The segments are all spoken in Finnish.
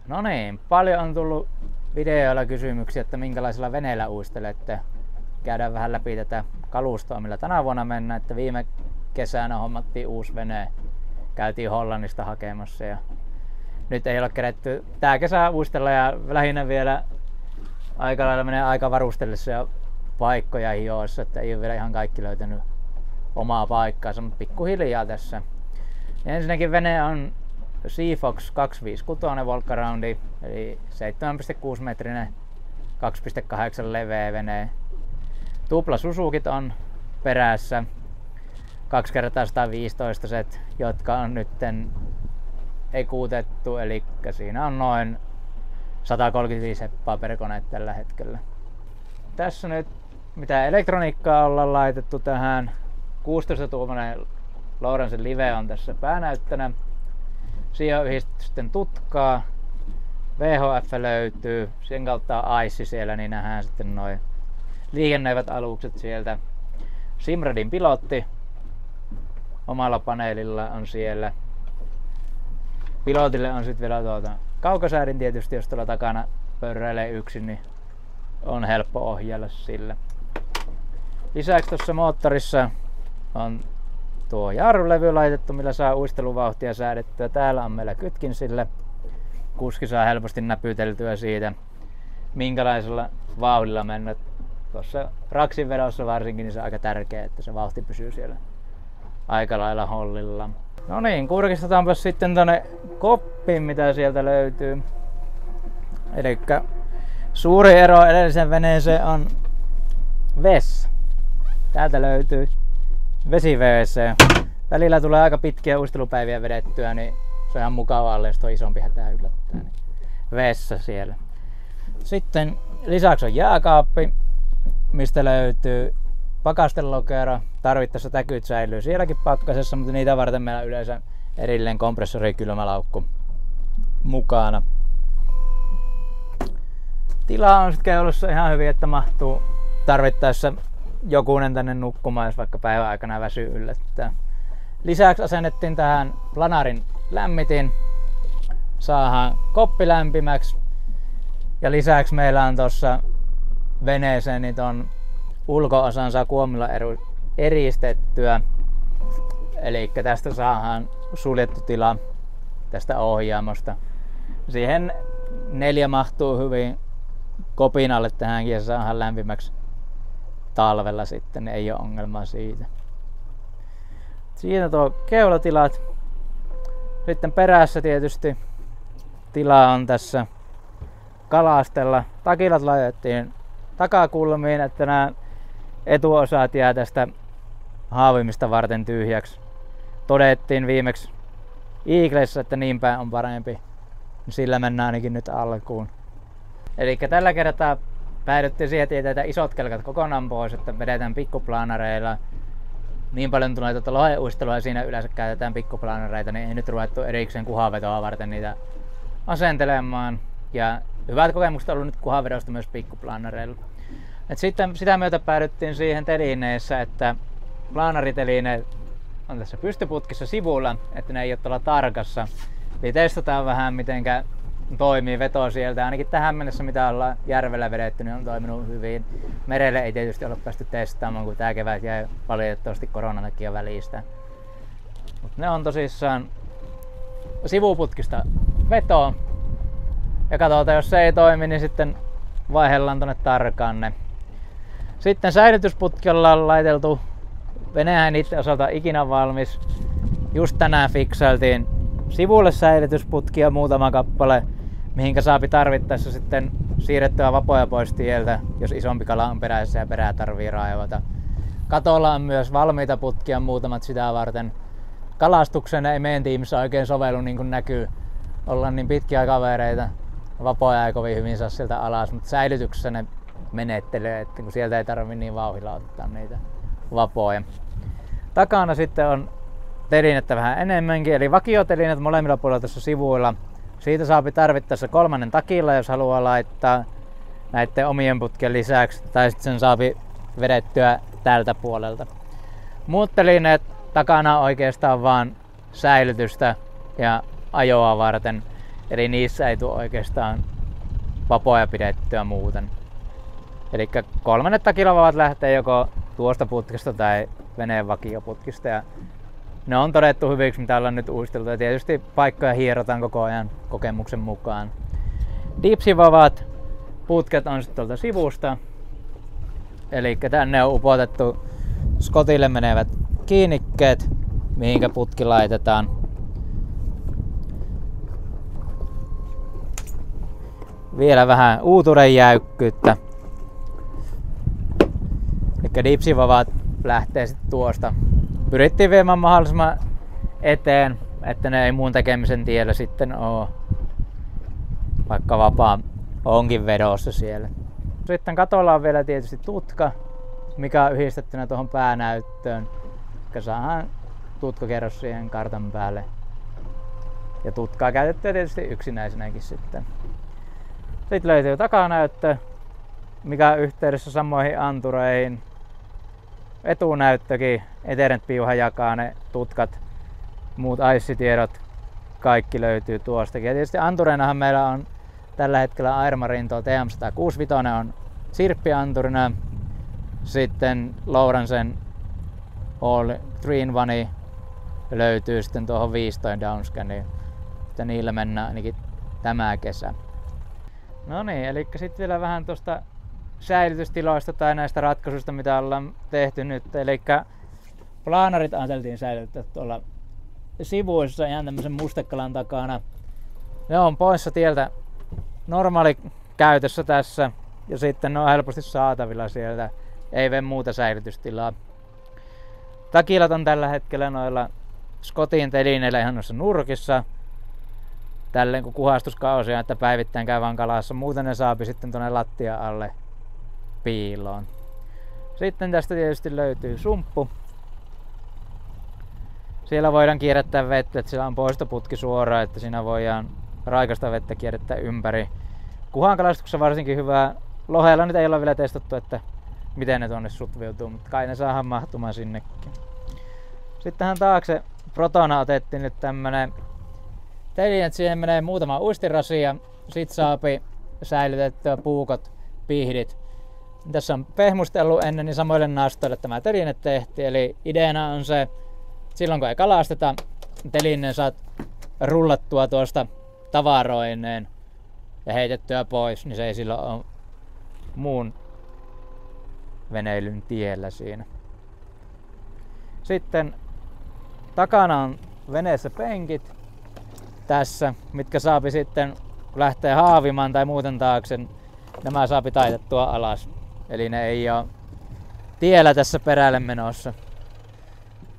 No niin, paljon on tullut videoilla kysymyksiä, että minkälaisella veneellä uistelette. Käydään vähän läpi tätä kalustoa, millä tänä vuonna mennään, että viime kesänä hommattiin uusi vene. Käytiin Hollannista hakemassa ja nyt ei ole keretty tää kesä uistella ja lähinnä vielä aika lailla menee aika varustellessa ja paikkoja hioissa, että ei ole vielä ihan kaikki löytänyt omaa paikkaansa, mutta pikkuhiljaa tässä. Ja ensinnäkin vene on Seafox 256 Volcaroundi, eli 7,6 metrinen, 2,8 leveä vene. Tupla Suzukit on perässä, 2x115 set, jotka on nytten ekuutettu, eli siinä on noin 135 heppaa per kone tällä hetkellä. Tässä nyt mitä elektroniikkaa ollaan laitettu tähän. 16-tuumainen Lorenzen Live on tässä päänäyttönä. Siihen on yhdistetty sitten tutkaa. VHF löytyy, sen kautta on AIS siellä, niin nähdään sitten noin liikennöivät alukset sieltä. Simradin pilotti omalla paneelilla on siellä. Pilotille on sitten vielä kaukosäädin tietysti, jos tuolla takana pörräilee yksin, niin on helppo ohjailla sillä. Lisäksi tuossa moottorissa on tuo jarrulevy laitettu, millä saa uisteluvauhtia säädettyä. Täällä on meillä kytkin sillä. Kuski saa helposti näpyteltyä siitä, minkälaisella vauhdilla mennä. Tuossa raksin vedossa varsinkin niin se on aika tärkeää, että se vauhti pysyy siellä aika lailla hollilla. No niin, kurkistetaanpa sitten tonne koppiin, mitä sieltä löytyy. Elikkä suuri ero edellisen veneeseen on vessa. Täältä löytyy vesi-WC. Välillä tulee aika pitkiä uistelupäiviä vedettyä, niin se on ihan mukavaa, jos tuo isompi hätää yllättää. Niin vessa siellä. Sitten lisäksi on jääkaappi, mistä löytyy pakastelokero. Tarvittaessa täkyt säilyy sielläkin pakkasessa, mutta niitä varten meillä on yleensä erillinen kompressorikylmälaukku mukana. Tilaa on sitten keulussa ihan hyvin, että mahtuu tarvittaessa jokunen tänne nukkumaan, jos vaikka päivän aikana väsyy yllättää. Lisäksi asennettiin tähän planarin lämmitin. Saadaan koppi lämpimäksi. Ja lisäksi meillä on tuossa veneeseen niin ton ulko-osan saa kuomilla eristettyä. Eli tästä saadaan suljettu tila tästä ohjaamosta. Siihen 4 mahtuu hyvin kopin alle tähänkin ja saadaan lämpimäksi talvella sitten, ei ole ongelmaa siitä. Siinä tuo keulatilat. Sitten perässä tietysti tilaa on tässä kalastella. Takilat laitettiin takakulmiin, että nämä etuosat jää tästä haavimista varten tyhjäksi. Todettiin viimeksi Eaglessa, että niin päin on parempi. Sillä mennään ainakin nyt alkuun. Eli tällä kertaa päädyttiin siihen, että jätetään isot kelkat kokonaan pois, että vedetään pikkuplaanareilla. Niin paljon tulee loheuistelua ja siinä yleensä käytetään pikkuplaanareita, niin ei nyt ruvettu erikseen kuhavetoa varten niitä asentelemaan. Ja hyvät kokemukset on ollut nyt kuhavedosta myös pikkuplaanareilla. Et sitten sitä myötä päädyttiin siihen telineessä, että plaanaritelineet on tässä pystyputkissa sivulla, että ne ei ole tuolla tarkassa. Eli testataan vähän mitenkä toimii veto sieltä. Ainakin tähän mennessä mitä ollaan järvellä vedetty, niin on toiminut hyvin. Merelle ei tietysti ole päästy testaamaan, kun tää kevät jäi valitettavasti koronan takia välistä. Mut ne on tosissaan sivuputkista vetoa. Ja katsotaan, jos se ei toimi, niin sitten vaihdellaan tonne tarkkaan ne. Sitten säilytysputki ollaan laiteltu. Venehän itse osalta ikinä valmis. Just tänään fiksailtiin sivulle säilytysputkia muutama kappale, mihinkä saapi tarvittaessa sitten siirrettyä vapoja pois tieltä, jos isompi kala on perässä ja perää tarvii raivata. Katolla on myös valmiita putkia muutamat sitä varten. Kalastukseen ei meidän tiimissä oikein sovellu, niin kuin näkyy. Ollaan niin pitkiä kavereita. Vapoja ei kovin hyvin saa sieltä alas, mutta säilytyksessä ne menettelee, että kun sieltä ei tarvitse niin vauhdilla ottaa niitä vapoja. Takana sitten on telinettä vähän enemmänkin, eli vakiotelineet molemmilla puolilla tässä sivuilla. Siitä saapi tarvittaessa 3. takilla, jos haluaa laittaa näiden omien putkien lisäksi, tai sitten sen saapi vedettyä tältä puolelta. Muut telineet takana on oikeastaan vaan säilytystä ja ajoa varten. Eli niissä ei tule oikeastaan vapoja pidettyä muuten. Eli 3 kilovat lähtee joko tuosta putkesta tai veneen vakioputkista. Ja ne on todettu hyviksi, mitä ollaan nyt uisteltu. Ja tietysti paikkoja hierotaan koko ajan kokemuksen mukaan. Dipsivavat putket on sitten tuolta sivusta. Eli tänne on upotettu Scottille menevät kiinnikkeet, mihinkä putki laitetaan. Vielä vähän uutuuden jäykkyyttä. Eli dipsivavat lähtee sitten tuosta. Pyrittiin viemään mahdollisimman eteen, että ne ei muun tekemisen tiellä sitten oo. Vaikka vapaa onkin vedossa siellä. Sitten katolla on vielä tietysti tutka, mikä on yhdistettynä tuohon päänäyttöön. Eli saadaan tutkakerros siihen kartan päälle. Ja tutkaa käytettyä tietysti yksinäisenäkin sitten. Sitten löytyy takanäyttö, mikä on yhteydessä samoihin antureihin. Etunäyttökin, Ethernet-piuha jakaa ne tutkat, muut aissitiedot, kaikki löytyy tuostakin. Ja tietysti antureinahan meillä on tällä hetkellä Airmarin tuo TM165 on sirppianturina. Sitten Lowrancen All 3-in-1 löytyy sitten tuohon 15 downscaniin. Että niillä mennään ainakin tämä kesä. No niin, eli sitten vielä vähän tuosta säilytystiloista tai näistä ratkaisuista, mitä ollaan tehty nyt. Eli planarit ajateltiin säilyttää tuolla sivuissa ihan tämmöisen mustekalan takana. Ne on poissa tieltä normaali käytössä tässä ja sitten ne on helposti saatavilla sieltä. Ei vee muuta säilytystilaa. Takilat on tällä hetkellä noilla Scottin telineillä ihan noissa nurkissa. Tälleen kun kuhastuskausia, että päivittäin käy vaan kalassa. Muuten ne saapi sitten tuonne lattia alle piiloon. Sitten tästä tietysti löytyy sumppu. Siellä voidaan kierrättää vettä, että sillä on poistoputki suoraan, että siinä voidaan raikasta vettä kierrättää ympäri. Kuhankalastuksessa varsinkin hyvää. Lohella nyt ei olla vielä testattu, että miten ne tuonne sutviutuu, mutta kai ne saadaan mahtumaan sinnekin. Sitten tähän taakse Protona otettiin nyt tämmönen teline, että siihen menee muutama uistirasi ja sit saapi säilytettyä puukot, pihdit. Tässä on pehmustellut ennen, niin samoille nastoille tämä teline tehtiin. Eli ideana on se, silloin kun ei kalasteta, telineen saat rullattua tuosta tavaroineen ja heitettyä pois, niin se ei silloin ole muun veneilyn tiellä siinä. Sitten takana on veneessä penkit tässä, mitkä saapi sitten, kun lähtee haavimaan tai muuten taakse, nämä saapi taitettua alas. Eli ne ei ole tiellä tässä perälle menossa.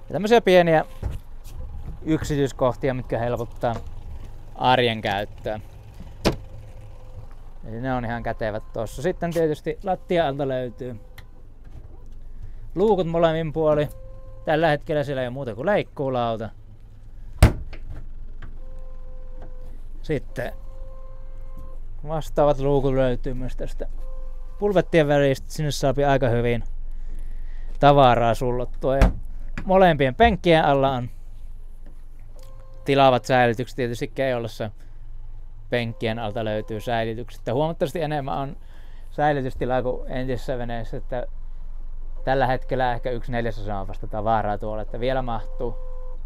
Ja tämmöisiä pieniä yksityiskohtia, mitkä helpottaa arjen käyttöä. Eli ne on ihan kätevät tossa. Sitten tietysti lattia-alta löytyy luukut molemmin puoli. Tällä hetkellä siellä ei ole muuta kuin leikkuulauta. Sitten vastaavat luukut löytyy myös tästä pulvettien välistä. Sinne saapi aika hyvin tavaraa sullottua. Ja molempien penkkien alla on tilaavat säilytykset. Tietysti keulassa penkkien alta löytyy säilytykset. Ja huomattavasti enemmän on säilytystilaa kuin entisessä veneessä. Että tällä hetkellä ehkä 1/4 on vasta tavaraa tuolla. Että vielä mahtuu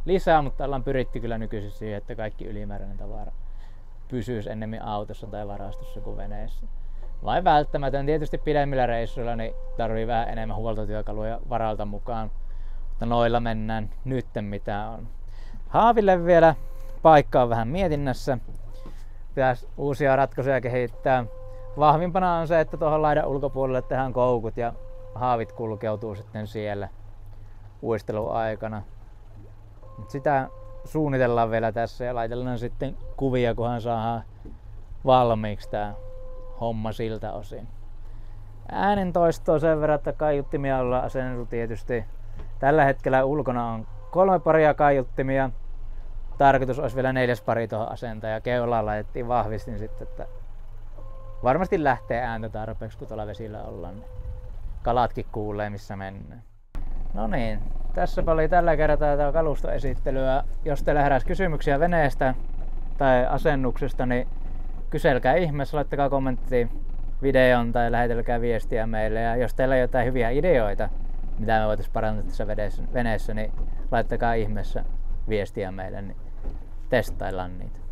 lisää, mutta ollaan pyritty kyllä nykyisin siihen, että kaikki ylimääräinen tavara pysyisi ennemmin autossa tai varastossa kuin veneessä. Vai välttämätön. Tietysti pidemmillä reissuilla niin tarvii vähän enemmän huoltotyökaluja varalta mukaan. Mutta noilla mennään nytten mitä on. Haaville vielä paikka on vähän mietinnässä. Pitäisi uusia ratkaisuja kehittää. Vahvimpana on se, että tuohon laidan ulkopuolelle tehdään koukut ja haavit kulkeutuu sitten siellä uistelun aikana. Mut sitä suunnitellaan vielä tässä ja laitellaan sitten kuvia, kunhan saadaan valmiiksi tää homma siltä osin. Äänentoistoa sen verran, että kaiuttimia ollaan asennettu tietysti. Tällä hetkellä ulkona on 3 paria kaiuttimia. Tarkoitus olisi vielä 4. pari tuohon asentaa ja keulaan laitettiin vahvistin sitten, että varmasti lähtee ääntä tarpeeksi, kun tuolla vesillä ollaan. Niin kalatkin kuulee missä mennään. No niin, tässä oli tällä kertaa tämä kalustoesittelyä. Jos teillä heräsi kysymyksiä veneestä tai asennuksesta, niin kyselkää ihmeessä, laittakaa kommenttiin videon tai lähetelkää viestiä meille. Ja jos teillä on jotain hyviä ideoita, mitä me voitaisiin parantaa tässä veneessä, niin laittakaa ihmeessä viestiä meille, niin testaillaan niitä.